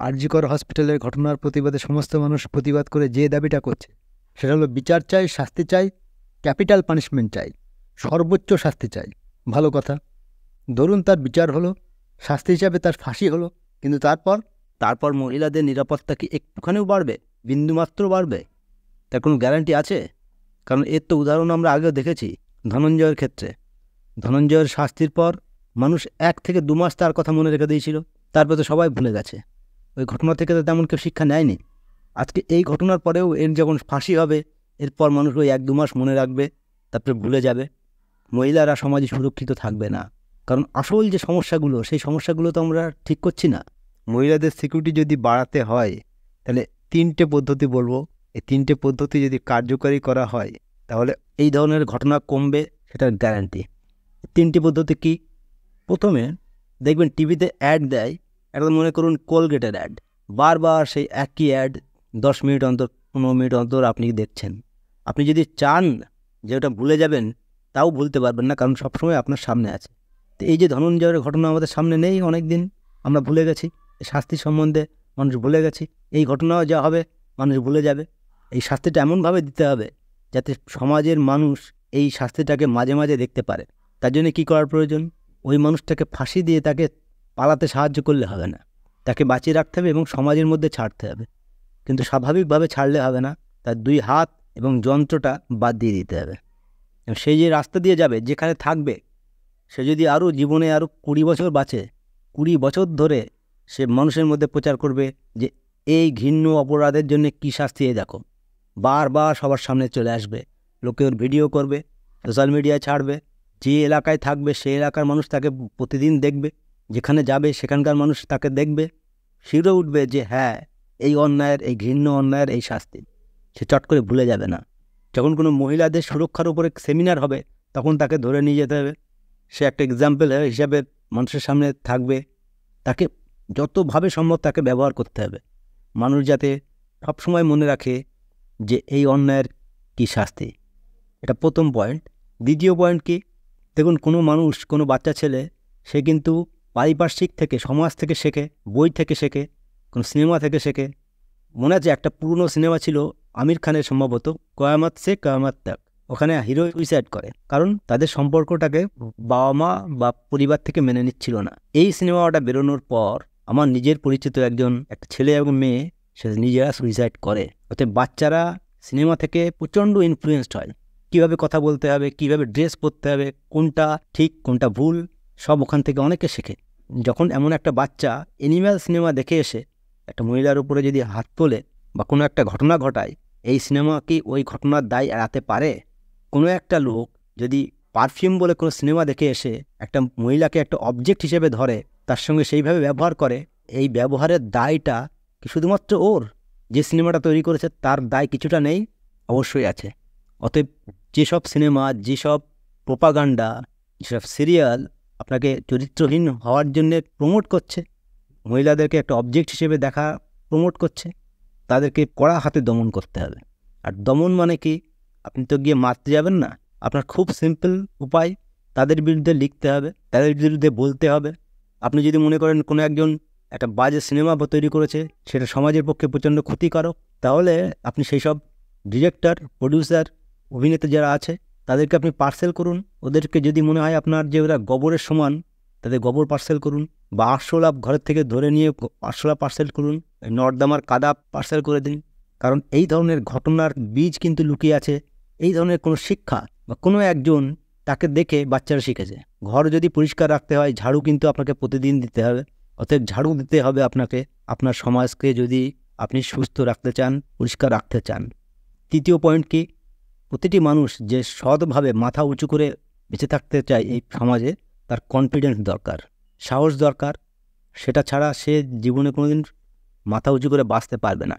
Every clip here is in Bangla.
আরজিকর হসপিটালের ঘটনার প্রতিবাদে সমস্ত মানুষ প্রতিবাদ করে যে দাবিটা করছে সেটা হলো বিচার চাই, শাস্তি চাই, ক্যাপিটাল পানিশমেন্ট চাই, সর্বোচ্চ শাস্তি চাই। ভালো কথা, ধরুন তার বিচার হলো, শাস্তি হিসাবে তার ফাঁসি হলো, কিন্তু তারপর মহিলাদের নিরাপত্তা কি একটুখানিও বাড়বে? বিন্দুমাত্র বাড়বে? তার কোনো গ্যারান্টি আছে? কারণ এর তো উদাহরণ আমরা আগেও দেখেছি ধনঞ্জয়ের ক্ষেত্রে। ধনঞ্জয়ের শাস্তির পর মানুষ 1 থেকে 2 মাস তার কথা মনে রেখে দিয়েছিল, তারপর তো সবাই ভুলে গেছে। ওই ঘটনা থেকে তো তেমন কেউ শিক্ষা নেয়নি। আজকে এই ঘটনার পরেও এর যখন ফাঁসি হবে, এরপর মানুষ ওই 1-2 মাস মনে রাখবে, তারপরে ভুলে যাবে। মহিলারা সমাজে সুরক্ষিত থাকবে না। কারণ আসল যে সমস্যাগুলো, সেই সমস্যাগুলো তো আমরা ঠিক করছি না। মহিলাদের সিকিউরিটি যদি বাড়াতে হয়, তাহলে 3টে পদ্ধতি বলবো। এই 3টে পদ্ধতি যদি কার্যকরী করা হয়, তাহলে এই ধরনের ঘটনা কমবে, সেটার গ্যারান্টি। 3টি পদ্ধতি কি? প্রথমে দেখবেন টিভিতে অ্যাড দেয়, একদম মনে করুন কোলগেটের অ্যাড, বারবার সেই একই অ্যাড 10 মিনিট অন্তর, 15 মিনিট অন্তর আপনি দেখছেন। আপনি যদি চান যে ওটা ভুলে যাবেন, তাও ভুলতে পারবেন না, কারণ সবসময় আপনার সামনে আছে। তো এই যে ধনঞ্জয়ের ঘটনা আমাদের সামনে নেই অনেক দিন, আমরা ভুলে গেছি। শাস্তি সম্বন্ধে মানুষ ভুলে গেছি। এই ঘটনাও যা হবে মানুষ ভুলে যাবে। এই শাস্তিটা এমনভাবে দিতে হবে যাতে সমাজের মানুষ এই শাস্তিটাকে মাঝে মাঝে দেখতে পারে। তার জন্য কী করার প্রয়োজন? ওই মানুষটাকে ফাঁসি দিয়ে তাকে পালাতে সাহায্য করলে হবে না, তাকে বাঁচিয়ে রাখতে হবে এবং সমাজের মধ্যে ছাড়তে হবে। কিন্তু স্বাভাবিকভাবে ছাড়লে হবে না, তার 2 হাত এবং যন্ত্রটা বাদ দিয়ে দিতে হবে। এবং সেই যে রাস্তা দিয়ে যাবে, যেখানে থাকবে, সে যদি আরও জীবনে আরও 20 বছর বাঁচে, 20 বছর ধরে সে মানুষের মধ্যে প্রচার করবে যে এই ঘৃণ্য অপরাধের জন্য কী শাস্তি, দেখো। বারবার সবার সামনে চলে আসবে, লোকে ওর ভিডিও করবে, সোশ্যাল মিডিয়ায় ছাড়বে। যে এলাকায় থাকবে সেই এলাকার মানুষ তাকে প্রতিদিন দেখবে, যেখানে যাবে সেখানকার মানুষ তাকে দেখবে, শিরে উঠবে যে হ্যাঁ, এই অন্যায়ের, এই ঘৃণ্য অন্যায়ের এই শাস্তি। সে চট করে ভুলে যাবে না। যখন কোনো মহিলাদের সুরক্ষার উপরে সেমিনার হবে, তখন তাকে ধরে নিয়ে যেতে হবে। সে একটা এক্সাম্পল হিসাবে মানুষের সামনে থাকবে। তাকে যতভাবে সম্ভব তাকে ব্যবহার করতে হবে, মানুষ যাতে সবসময় মনে রাখে যে এই অন্যায়ের কী শাস্তি। এটা প্রথম পয়েন্ট। দ্বিতীয় পয়েন্ট কি? দেখুন, কোনো মানুষ, কোনো বাচ্চা ছেলে, সে কিন্তু পারিপার্শ্বিক থেকে, সমাজ থেকে শেখে, বই থেকে শেখে, কোনো সিনেমা থেকে শেখে। মনে আছে একটা পুরনো সিনেমা ছিল আমির খানের, সম্ভবত কয়ামত সে কয়ামত তক। ওখানে হিরো সুইসাইড করে, কারণ তাদের সম্পর্কটাকে বাবা মা বা পরিবার থেকে মেনে নিচ্ছিল না। এই সিনেমাটা বেরোনোর পর আমার নিজের পরিচিত একটা ছেলে এবং মেয়ে, সে নিজেরা সুইসাইড করে। অর্থাৎ বাচ্চারা সিনেমা থেকে প্রচণ্ড ইনফ্লুয়েসড হয়। কীভাবে কথা বলতে হবে, কীভাবে ড্রেস পরতে হবে, কোনটা ঠিক কোনটা ভুল, সব ওখান থেকে অনেকে শেখে। যখন এমন একটা বাচ্চা অ্যানিম্যাল সিনেমা দেখে এসে একটা মহিলার উপরে যদি হাত তোলে বা কোনো একটা ঘটনা ঘটায়, এই সিনেমা কি ওই ঘটনার দায় এড়াতে পারে? কোনো একটা লোক যদি পারফিউম বলে কোনো সিনেমা দেখে এসে একটা মহিলাকে একটা অবজেক্ট হিসেবে ধরে, তার সঙ্গে সেইভাবে ব্যবহার করে, এই ব্যবহারের দায়টা কি শুধুমাত্র ওর? যে সিনেমাটা তৈরি করেছে তার দায় কিছুটা নেই? অবশ্যই আছে। অতএব যেসব সিনেমা, যেসব প্রোপাগান্ডা, যেসব সিরিয়াল আপনাকে চরিত্রহীন হওয়ার জন্যে প্রমোট করছে, মহিলাদেরকে একটা অবজেক্ট হিসেবে দেখা প্রমোট করছে, তাদেরকে কড়া হাতে দমন করতে হবে। আর দমন মানে কি? আপনি তো গিয়ে মারতে যাবেন না। আপনার খুব সিম্পল উপায়, তাদের বিরুদ্ধে লিখতে হবে, তাদের বিরুদ্ধে বলতে হবে। আপনি যদি মনে করেন কোনো একজন একটা বাজে সিনেমা তৈরি করেছে, সেটা সমাজের পক্ষে প্রচণ্ড ক্ষতিকারক, তাহলে আপনি সেই সব ডিরেক্টর, প্রডিউসার, অভিনেতা যারা আছে, তাদেরকে আপনি পার্সেল করুন। ওদেরকে যদি মনে হয় আপনার যে ওরা গোবরের সমান, তাদের গোবর পার্সেল করুন, বা আরশোলা ঘরের থেকে ধরে নিয়ে আরশোলা পার্সেল করুন, নর্দমার কাদা পার্সেল করে দিন। কারণ এই ধরনের ঘটনার বীজ কিন্তু লুকিয়ে আছে। এই ধরনের কোনো শিক্ষা বা কোনো একজন, তাকে দেখে বাচ্চারা শিখেছে। ঘর যদি পরিষ্কার রাখতে হয়, ঝাড়ু কিন্তু আপনাকে প্রতিদিন দিতে হবে। অতএব ঝাড়ু দিতে হবে আপনাকে, আপনার সমাজকে যদি আপনি সুস্থ রাখতে চান, পরিষ্কার রাখতে চান। তৃতীয় পয়েন্ট কি? প্রতিটি মানুষ যে সৎভাবে মাথা উঁচু করে বেঁচে থাকতে চায় এই সমাজে, তার কনফিডেন্স দরকার, সাহস দরকার। সেটা ছাড়া সে জীবনে কোনোদিন মাথা উঁচু করে বাঁচতে পারবে না।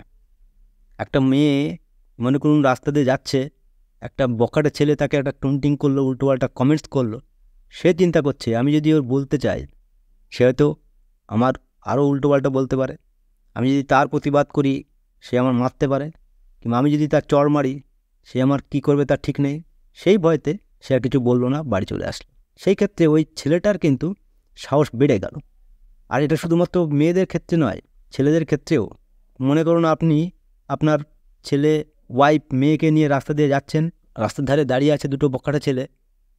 একটা মেয়ে মনে করুন রাস্তা দিয়ে যাচ্ছে, একটা বখাটে ছেলে তাকে একটা টুনটিং করলো, উল্টোপাল্টা কমেন্টস করলো, সে চিন্তা করছে আমি যদি ওর বলতে চাই, সে হয়তো আমার আরও উল্টোপাল্টা বলতে পারে। আমি যদি তার প্রতিবাদ করি, সে আমার মারতে পারে, কিংবা আমি যদি তার চড় মারি, সে আমার কী করবে তার ঠিক নেই। সেই ভয়তে সে আর কিছু বললো না, বাড়ি চলে আসলো। সেই ক্ষেত্রে ওই ছেলেটার কিন্তু সাহস বেড়ে গেল। আর এটা শুধুমাত্র মেয়েদের ক্ষেত্রে নয়, ছেলেদের ক্ষেত্রেও মনে করুন আপনি আপনার ছেলে ওয়াইফ মেয়েকে নিয়ে রাস্তা দিয়ে যাচ্ছেন, রাস্তার ধারে দাঁড়িয়ে আছে দুটো বখাটে ছেলে,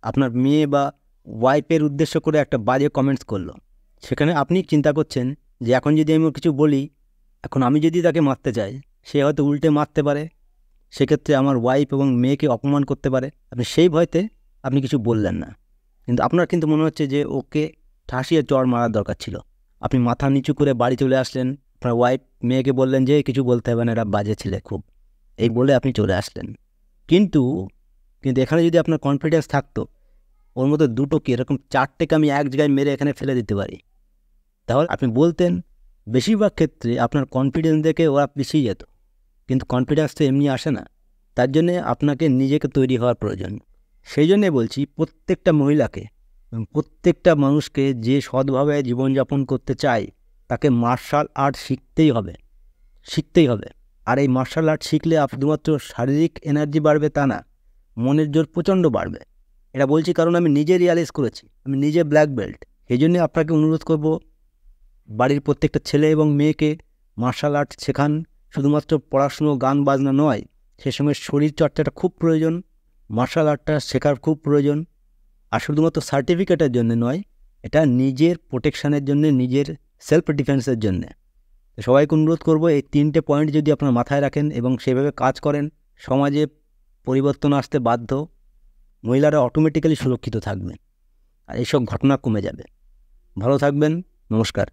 আপনার মেয়ে বা ওয়াইফের উদ্দেশ্য করে একটা বাজে কমেন্টস করলো। সেখানে আপনি চিন্তা করছেন যে এখন যদি আমি ওর কিছু বলি, এখন আমি যদি তাকে মারতে চাই, সে হয়তো উল্টে মারতে পারে, সেক্ষেত্রে আমার ওয়াইফ এবং মেয়েকে অপমান করতে পারে। আপনি সেই ভয়তে আপনি কিছু বললেন না, কিন্তু আপনার কিন্তু মনে হচ্ছে যে ওকে ঠাসিয়ে চড় মারার দরকার ছিল। আপনি মাথা নিচু করে বাড়ি চলে আসলেন, আপনার ওয়াইফ মেয়েকে বললেন যে কিছু বলতে হবে না, এটা বাজে ছেলে খুব, এই বলে আপনি চলে আসলেন। কিন্তু কিন্তু এখানে যদি আপনার কনফিডেন্স থাকতো ওর মধ্যে দুটো কি এরকম 4টেকে আমি এক জায়গায় মেরে এখানে ফেলে দিতে পারি, তাহলে আপনি বলতেন। বেশিরভাগ ক্ষেত্রে আপনার কনফিডেন্স দেখে ওরা পিছিয়ে যেত, কিন্তু কনফিডেন্স তো এমনি আসে না, তার জন্যে আপনাকে নিজেকে তৈরি হওয়ার প্রয়োজন। সেই জন্যে বলছি প্রত্যেকটা মহিলাকে এবং প্রত্যেকটা মানুষকে যে সৎভাবে জীবনযাপন করতে চায় তাকে মার্শাল আর্ট শিখতেই হবে। আর এই মার্শাল আর্ট শিখলে শুধুমাত্র শারীরিক এনার্জি বাড়বে তা না, মনের জোর প্রচণ্ড বাড়বে। এটা বলছি কারণ আমি নিজে রিয়ালাইজ করেছি, আমি নিজে ব্ল্যাক বেল্ট। সেই জন্যে আপনাকে অনুরোধ করব, বাড়ির প্রত্যেকটা ছেলে এবং মেয়েকে মার্শাল আর্ট শেখান। শুধুমাত্র পড়াশুনো গান বাজনা নয়, সে সময় শরীর চর্চাটা খুব প্রয়োজন, মার্শাল আর্টটা শেখার খুব প্রয়োজন। আর শুধুমাত্র সার্টিফিকেটের জন্য নয়, এটা নিজের প্রোটেকশানের জন্য, নিজের সেলফ ডিফেন্সের জন্যে। সবাইকে অনুরোধ করব এই 3টে পয়েন্ট যদি আপনারা মাথায় রাখেন এবং সেভাবে কাজ করেন, সমাজে পরিবর্তন আসতে বাধ্য, মহিলারা অটোমেটিক্যালি সুরক্ষিত থাকবে আর এইসব ঘটনা কমে যাবে। ভালো থাকবেন, নমস্কার।